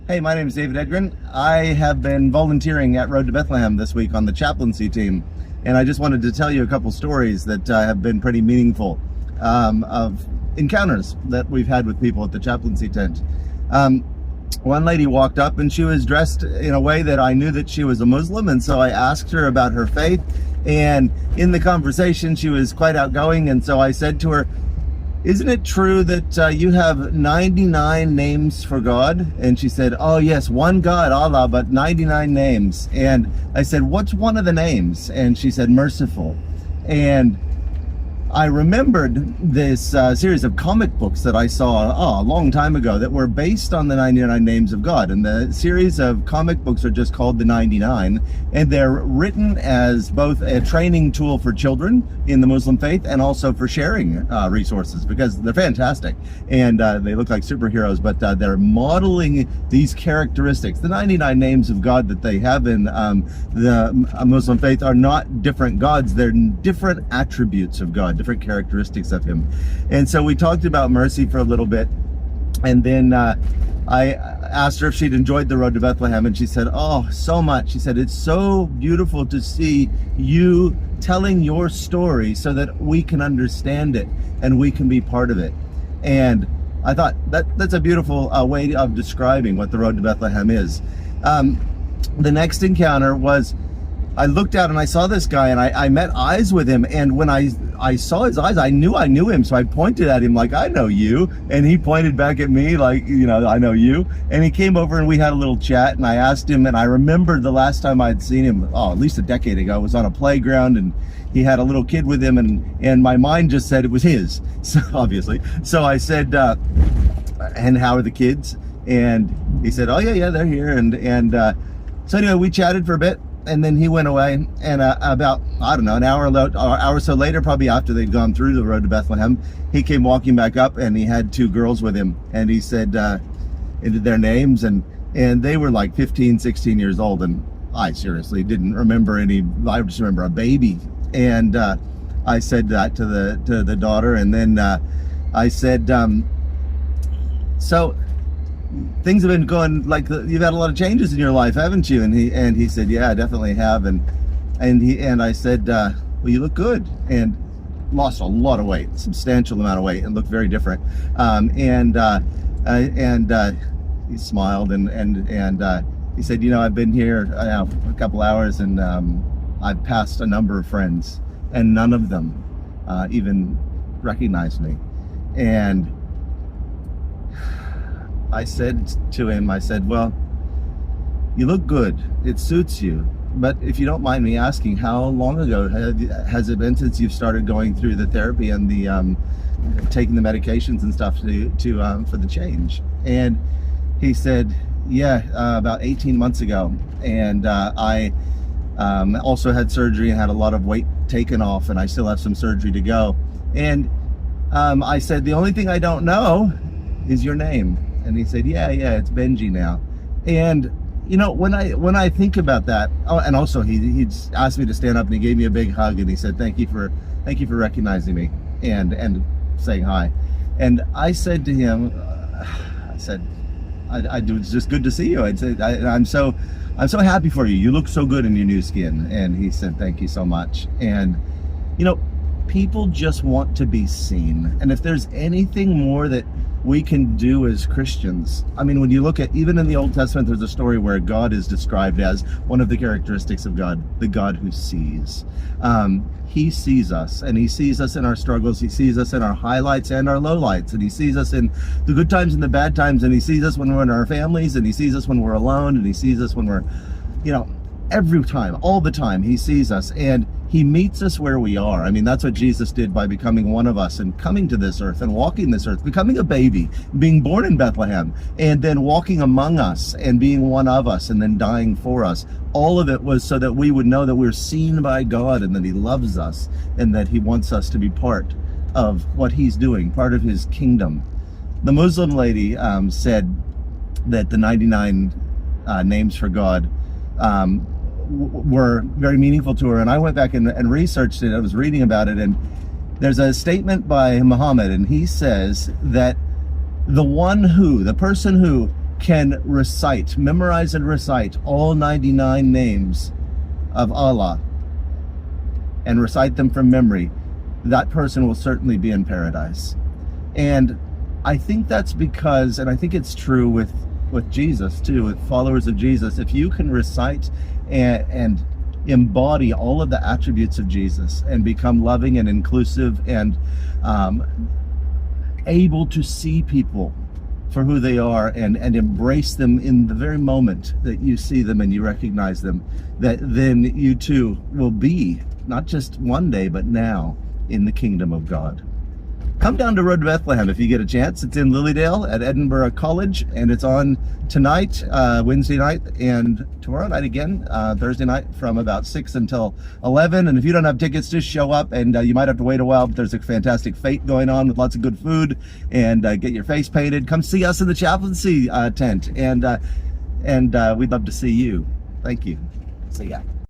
Hey, my name is David Edgren. I have been volunteering at Road to Bethlehem this week on the chaplaincy team, and I just wanted to tell you a couple stories that have been pretty meaningful of encounters that we've had with people at the chaplaincy tent. One lady walked up and she was dressed in a way that I knew that she was a Muslim, and so I asked her about her faith, and in the conversation she was quite outgoing, and so I said to her, "Isn't it true that you have 99 names for God?" And she said, "Oh yes, one God, Allah, but 99 names." And I said, "What's one of the names?" And she said, "Merciful." And I remembered this series of comic books that I saw a long time ago that were based on the 99 names of God. And the series of comic books are just called the 99. And they're written as both a training tool for children in the Muslim faith and also for sharing resources, because they're fantastic. And they look like superheroes, but they're modeling these characteristics. The 99 names of God that they have in the Muslim faith are not different gods. They're different attributes of God, different characteristics of him. And so we talked about mercy for a little bit, and then I asked her if she'd enjoyed the Road to Bethlehem, and she said, "Oh, so much." She said, "It's so beautiful to see you telling your story so that we can understand it and we can be part of it." And I thought that's a beautiful way of describing what the Road to Bethlehem is. The next encounter was, I looked out and I saw this guy, and I met eyes with him, and when I saw his eyes, I knew him, so I pointed at him like, "I know you," and he pointed back at me like, "I know you." And he came over and we had a little chat, and I asked him, and I remembered the last time I'd seen him, at least a decade ago, was on a playground, and he had a little kid with him, and my mind just said it was his, so obviously. So I said, "And how are the kids?" And he said, "Oh yeah, they're here." And so anyway, we chatted for a bit, and then he went away, and about, I don't know, an hour or so later, probably after they'd gone through the Road to Bethlehem, he came walking back up, and he had two girls with him, and he said their names, and they were like 15, 16 years old, and I seriously didn't remember any. I just remember a baby. And I said that to the daughter, and then I said, "So things have been going like you've had a lot of changes in your life, haven't you?" And he said, "Yeah, I definitely have." And I said, "Well, you look good," and lost a lot of weight, substantial amount of weight, and looked very different. He smiled, and he said, "I've been here a couple hours, and I've passed a number of friends, and none of them even recognized me." And I said to him, "Well, you look good. It suits you. But if you don't mind me asking, how long ago has it been since you've started going through the therapy and the taking the medications and stuff to for the change?" And he said, "Yeah, about 18 months ago. And I also had surgery and had a lot of weight taken off, and I still have some surgery to go." And I said, "The only thing I don't know is your name." And he said, yeah, it's Benji now." And when I think about that, and also he asked me to stand up, and he gave me a big hug, and he said, thank you for recognizing me and saying hi." And I said to him, "It's just good to see you." I said, I'm so happy for you. You look so good in your new skin." And he said, "Thank you so much." And people just want to be seen. And if there's anything more that we can do as Christians, I mean, when you look at, even in the Old Testament, there's a story where God is described as one of the characteristics of God, the God who sees. He sees us, and he sees us in our struggles. He sees us in our highlights and our lowlights, and he sees us in the good times and the bad times, and he sees us when we're in our families, and he sees us when we're alone, and he sees us when we're, every time, all the time, he sees us, and he meets us where we are. I mean, that's what Jesus did by becoming one of us and coming to this earth and walking this earth, becoming a baby, being born in Bethlehem, and then walking among us and being one of us, and then dying for us. All of it was so that we would know that we're seen by God, and that he loves us, and that he wants us to be part of what he's doing, part of his kingdom. The Muslim lady said that the 99 names for God were very meaningful to her, and I went back and researched it. I was reading about it, and there's a statement by Muhammad, and he says that the person who can memorize and recite all 99 names of Allah and recite them from memory, that person will certainly be in paradise. And I think that's because, and I think it's true with Jesus too, with followers of Jesus, if you can recite and embody all of the attributes of Jesus and become loving and inclusive and able to see people for who they are and embrace them in the very moment that you see them and you recognize them, that then you too will be, not just one day, but now, in the kingdom of God. Come down to Road to Bethlehem if you get a chance. It's in Lilydale at Edinburgh College, and it's on tonight, Wednesday night, and tomorrow night again, Thursday night, from about 6 until 11. And if you don't have tickets, just show up, and you might have to wait a while, but there's a fantastic fete going on with lots of good food, and get your face painted. Come see us in the chaplaincy tent, and we'd love to see you. Thank you. See ya.